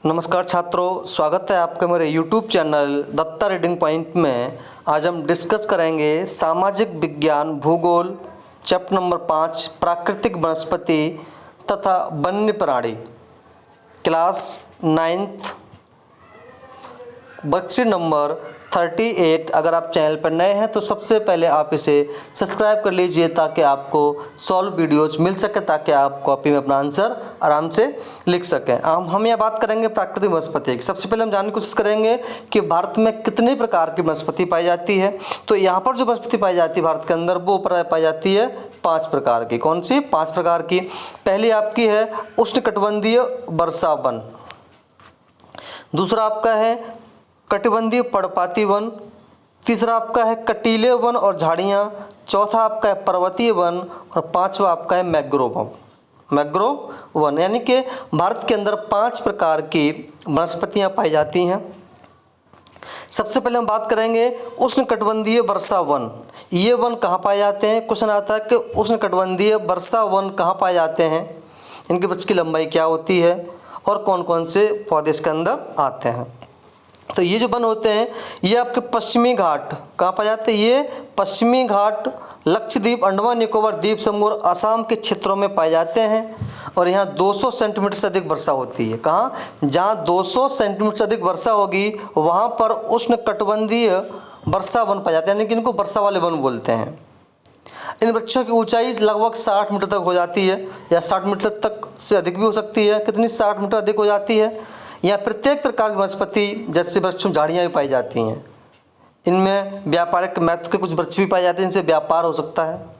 नमस्कार छात्रों, स्वागत है आपका मेरे YouTube channel Datta reading point में। आज हम डिस्कस करेंगे सामाजिक विज्ञान भूगोल चैप्टर नंबर 5 प्राकृतिक वनस्पति तथा वन्य प्राणी, क्लास 9th, वर्कशीट नंबर 38। अगर आप चैनल पर नए हैं तो सबसे पहले आप इसे सब्सक्राइब कर लीजिए ताकि आपको सॉल्व वीडियोज मिल सके, ताकि आप कॉपी में अपना आंसर आराम से लिख सकें। हम यह बात करेंगे प्राकृतिक वनस्पति की। सबसे पहले हम जानने की कोशिश करेंगे कि भारत में कितने प्रकार की वनस्पति पाई जाती है। तो यहाँ पर जो वनस्पति पाई जाती है भारत के अंदर, वो पाई जाती है 5 प्रकार की। कौन सी? 5 प्रकार की। पहली आपकी है उष्णकटिबंधीय वर्षा वन, दूसरा आपका है कटिबंधीय पर्णपाती वन, तीसरा आपका है कटीले वन और झाड़ियाँ, चौथा आपका है पर्वतीय वन और पांचवा आपका है मैंग्रोव वन। यानी कि भारत के अंदर 5 प्रकार की वनस्पतियाँ पाई जाती हैं। सबसे पहले हम बात करेंगे उष्णकटिबंधीय वर्षा वन। ये वन कहाँ पाए जाते हैं? क्वेश्चन आता है कि उष्णकटिबंधीय वर्षा वन कहाँ पाए जाते हैं, इनके वृक्ष की लंबाई क्या होती है और कौन कौन से पौधे इसके अंदर आते हैं। तो ये जो वन होते हैं ये आपके पश्चिमी घाट कहाँ पाए जाते हैं? ये पश्चिमी घाट, लक्षद्वीप, अंडमान निकोबार द्वीप समूह और असम के क्षेत्रों में पाए जाते हैं। और यहाँ 200 सेंटीमीटर से अधिक वर्षा होती है। कहाँ? जहाँ 200 सेंटीमीटर से अधिक वर्षा होगी वहाँ पर उष्णकटिबंधीय वर्षा वन पाए जाते हैं, यानी कि इनको वर्षा वाले वन बोलते हैं। इन वृक्षों की ऊंचाई लगभग 60 मीटर तक हो जाती है, या 60 मीटर तक से अधिक भी हो सकती है। कितनी? 60 मीटर अधिक हो जाती है। यहाँ प्रत्येक प्रकार की वनस्पति जैसे वृक्षों झाड़ियाँ भी पाई जाती हैं। इनमें व्यापारिक महत्व के कुछ वृक्ष भी पाए जाते हैं, इनसे व्यापार हो सकता है।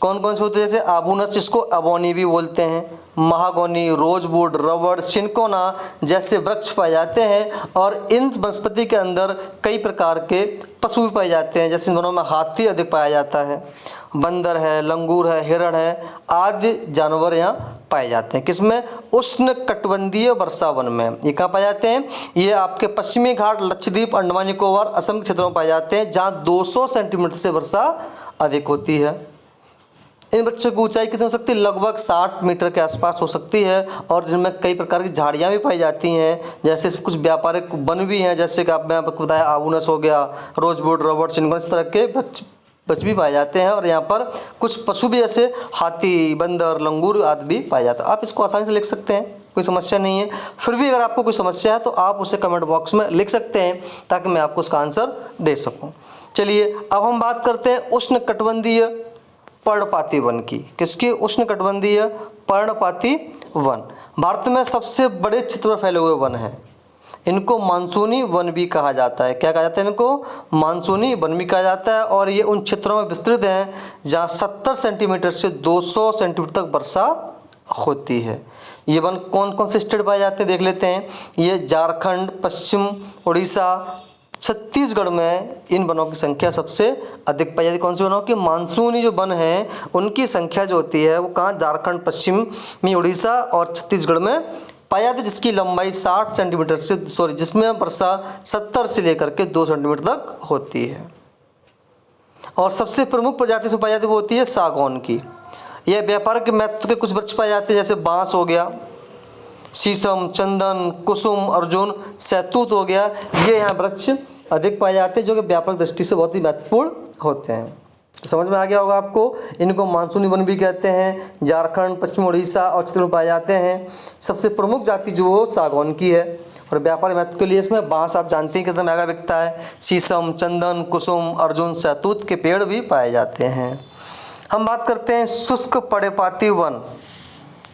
कौन कौन से होते हैं? जैसे आबूनस, जिसको अबोनी भी बोलते हैं, महागोनी, रोजवुड, रबड़, सिनकोना जैसे वृक्ष पाए जाते हैं। और इन वनस्पति के अंदर कई प्रकार के पशु भी पाए जाते हैं। जैसे इन वनों में हाथी अधिक पाया जाता है, बंदर है, लंगूर है, हिरण है आदि जानवर यहाँ पाए जाते हैं। किसमें? उष्णकटिबंधीय वर्षा वन में। ये कहाँ पाए जाते हैं? ये आपके पश्चिमी घाट, लक्षद्वीप, अंडमान निकोबार, असम के क्षेत्रों में पाए जाते हैं, जहाँ 200 सेंटीमीटर से वर्षा अधिक होती है। इन वृक्षों की ऊंचाई कितनी हो सकती है? लगभग 60 मीटर के आसपास हो सकती है। और जिनमें कई प्रकार की झाड़ियाँ भी पाई जाती हैं। जैसे कुछ व्यापारिक वन भी हैं, जैसे कि आपने आपको बताया आबूनस हो गया, रोजवुड, रबड़, सिनकोना, इस तरह के वृक्ष भी पाए जाते हैं। और यहाँ पर कुछ पशु भी जैसे हाथी, बंदर, लंगूर आदि भी पाए जाते हैं। आप इसको आसानी से लिख सकते हैं, कोई समस्या नहीं है। फिर भी अगर आपको कोई समस्या है तो आप उसे कमेंट बॉक्स में लिख सकते हैं, ताकि मैं आपको उसका आंसर दे सकूँ। चलिए अब हम बात करते हैं उष्णकटिबंधीय पर्णपाती वन की। किसकी? उष्णकटिबंधीय पर्णपाती वन भारत में सबसे बड़े क्षेत्र में फैले हुए वन हैं। इनको मानसूनी वन भी कहा जाता है। क्या कहा जाता है? इनको मानसूनी वन भी कहा जाता है। और ये उन क्षेत्रों में विस्तृत हैं जहाँ 70 सेंटीमीटर से 200 सेंटीमीटर तक वर्षा होती है। ये वन कौन कौन से स्टेट पाए जाते हैं देख लेते हैं। ये झारखंड, पश्चिम उड़ीसा, छत्तीसगढ़ में इन वनों की संख्या सबसे अधिक पाई जाती है। कौन से वनों की? मानसूनी जो वन हैं उनकी संख्या जो होती है वो कहाँ? झारखंड, पश्चिमी उड़ीसा और छत्तीसगढ़ में पाई जाती है, जिसकी लंबाई 60 सेंटीमीटर से जिसमें वर्षा 70 से लेकर के 2 सेंटीमीटर तक होती है। और सबसे प्रमुख प्रजाति से पाई जाती है वो होती है सागौन की। यह व्यापारिक महत्व के कुछ वृक्ष पाए जाते हैं, जैसे बांस हो गया, शीशम, चंदन, कुसुम, अर्जुन, सैतूत हो गया। ये यहाँ वृक्ष अधिक पाए जाते हैं, जो कि व्यापक दृष्टि से बहुत ही महत्वपूर्ण होते हैं। समझ में आ गया होगा आपको। इनको मानसूनी वन भी कहते हैं। झारखंड, पश्चिम उड़ीसा और छत्तीसगढ़ में पाए जाते हैं। सबसे प्रमुख जाति जो वो सागौन की है। और व्यापार महत्व के लिए इसमें बांस आप जानते हैं कितना महंगा बिकता है। शीशम, चंदन, कुसुम, अर्जुन, सैतूत के पेड़ भी पाए जाते हैं। हम बात करते हैं शुष्क पर्णपाती वन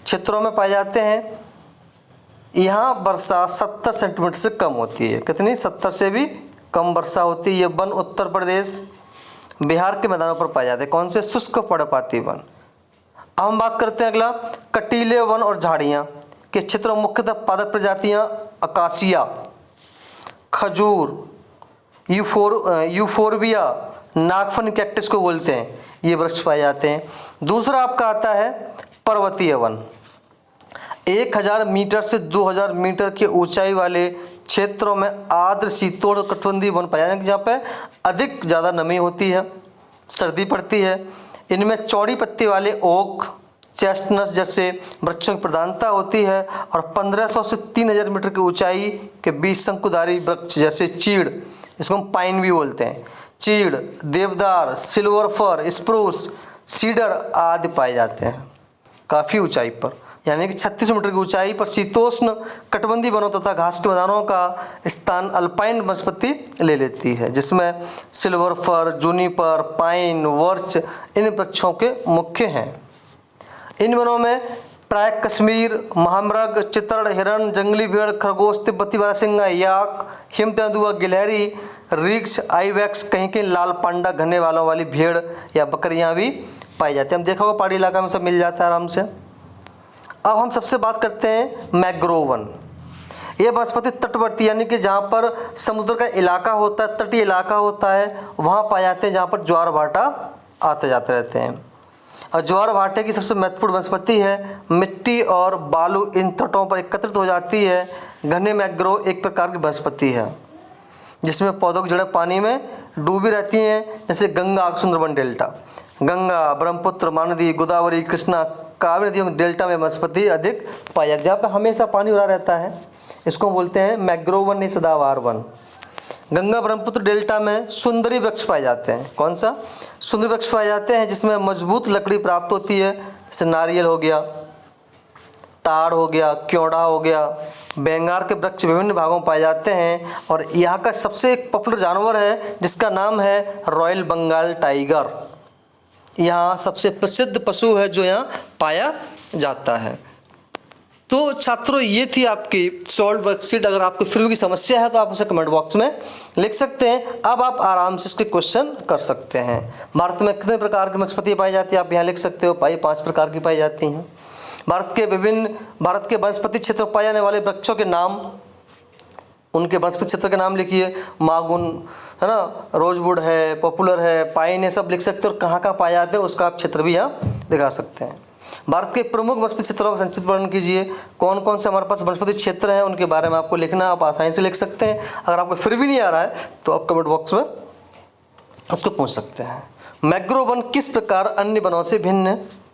क्षेत्रों में पाए जाते हैं। यहाँ वर्षा 70 सेंटीमीटर से कम होती है। कितनी? 70 से भी कम वर्षा होती है। ये वन उत्तर प्रदेश, बिहार के मैदानों पर पाए जाते हैं। कौन से? शुष्क पर्णपाती वन। अब हम बात करते हैं अगला कटीले वन और झाड़ियाँ के क्षेत्र में मुख्यतः पादप प्रजातियाँ अकासिया, खजूर, यूफोरबिया, नागफनी कैक्टस को बोलते हैं, ये वृक्ष पाए जाते हैं। दूसरा आपका आता है पर्वतीय वन। 1000 मीटर से 2000 मीटर की ऊंचाई वाले क्षेत्रों में आर्द्र शीतोष्ण कटिबंधीय वन पाया जाता है, जहाँ पे अधिक ज़्यादा नमी होती है, सर्दी पड़ती है। इनमें चौड़ी पत्ती वाले ओक, चेस्टनट जैसे वृक्षों की प्रधानता होती है। और 1500 से 3000 मीटर की ऊंचाई के बीच शंकुधारी वृक्ष जैसे चीड़, इसको हम पाइन भी बोलते हैं, चीड़, देवदार, सिल्वर फर, स्प्रूस, सीडर आदि पाए जाते हैं काफ़ी ऊंचाई पर, यानी कि 36 मीटर की ऊंचाई पर शीतोष्ण कटबंधी वनों तथा घास के मैदानों का स्थान अल्पाइन वनस्पति ले लेती है, जिसमें सिल्वर फर, जूनिपर, पाइन, वर्च इन वृक्षों के मुख्य हैं। इन वनों में प्राय कश्मीर, महामृग, चितड़, हिरण, जंगली भेड़, खरगोश, तिब्बती बारहसिंगा, याक, हिम तेंदुआ, गिलहरी, रिक्स, आइबैक्स, कहीं कहीं लाल पांडा घने वालों वाली भेड़ या बकरियां भी पाई जाती हैं। हम देखा होगा पहाड़ी इलाका में सब मिल जाता है आराम से। अब हम सबसे बात करते हैं मैंग्रोव वन। ये वनस्पति तटवर्ती यानी कि जहाँ पर समुद्र का इलाका होता है, तटीय इलाका होता है, वहाँ पाए जाते हैं जहाँ पर ज्वार भाटा आते जाते रहते हैं। और ज्वार भाटे की सबसे महत्वपूर्ण वनस्पति है, मिट्टी और बालू इन तटों पर एकत्रित हो जाती है। घने मैंग्रोव एक प्रकार की वनस्पति है जिसमें पौधों की जड़ें पानी में डूबी रहती हैं, जैसे गंगा सुंदरबन डेल्टा, गंगा, ब्रह्मपुत्र, महानदी, गोदावरी, कृष्णा, कावेरी नदियों के डेल्टा में वनस्पति अधिक पाई जाती है, जहाँ पर हमेशा पानी उड़ा रहता है। इसको बोलते हैं मैंग्रोव वन या सदाबहार वन। गंगा ब्रह्मपुत्र डेल्टा में सुंदरी वृक्ष पाए जाते हैं। कौन सा? सुंदरी वृक्ष पाए जाते हैं जिसमें मजबूत लकड़ी प्राप्त होती है, जैसे नारियल हो गया, ताड़ हो गया, क्योड़ा हो गया। बेंगार के वृक्ष विभिन्न भागों में पाए जाते हैं। और यहाँ का सबसे पॉपुलर जानवर है जिसका नाम है रॉयल बंगाल टाइगर। यहाँ सबसे प्रसिद्ध पशु है जो यहाँ पाया जाता है। तो छात्रों, ये थी आपकी सॉल्व वर्कशीट। अगर आपको फिर भी समस्या है तो आप उसे कमेंट बॉक्स में लिख सकते हैं। अब आप आराम से इसके क्वेश्चन कर सकते हैं। भारत में कितने प्रकार की वनस्पति पाई जाती है आप यहाँ लिख सकते हो। 5 प्रकार की पाई जाती हैं। भारत के वनस्पति क्षेत्र पाए जाने वाले वृक्षों के नाम, उनके वनस्पति क्षेत्र के नाम लिखिए। मागुन है ना, रोजवुड है, पॉपुलर है, पाइन है, सब लिख सकते हो। और कहाँ कहाँ पाए जाते हैं उसका आप क्षेत्र भी यहाँ दिखा सकते हैं। भारत के प्रमुख वनस्पति क्षेत्रों का संक्षिप्त वर्णन कीजिए। कौन कौन से हमारे पास वनस्पति क्षेत्र हैं उनके बारे में आपको लिखना, आप आसानी से लिख सकते हैं। अगर आपको फिर भी नहीं आ रहा है तो आप कमेंट बॉक्स में उसको पूछ सकते हैं। मैंग्रोव वन किस प्रकार अन्य वनों से भिन्न है?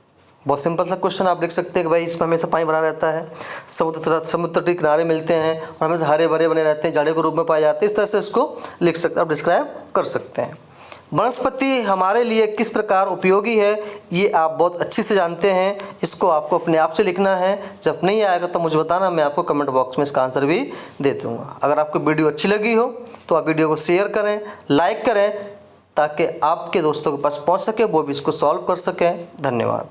बहुत सिंपल सा क्वेश्चन आप लिख सकते हैं कि भाई इसमें हमेशा पानी भरा रहता है, समुद्र तटीय किनारे मिलते हैं और हमेशा हरे भरे बने रहते हैं, झाड़ियों के रूप में पाए जाते हैं। इस तरह से इसको लिख सकते, आप डिस्क्राइब कर सकते हैं। वनस्पति हमारे लिए किस प्रकार उपयोगी है ये आप बहुत अच्छे से जानते हैं। इसको आपको अपने आप से लिखना है। जब नहीं आएगा तो मुझे बताना, मैं आपको कमेंट बॉक्स में इसका आंसर भी दे दूँगा। अगर आपको वीडियो अच्छी लगी हो तो आप वीडियो को शेयर करें, लाइक करें, ताकि आपके दोस्तों के पास पहुँच सके, वो भी इसको सॉल्व कर सकें। धन्यवाद।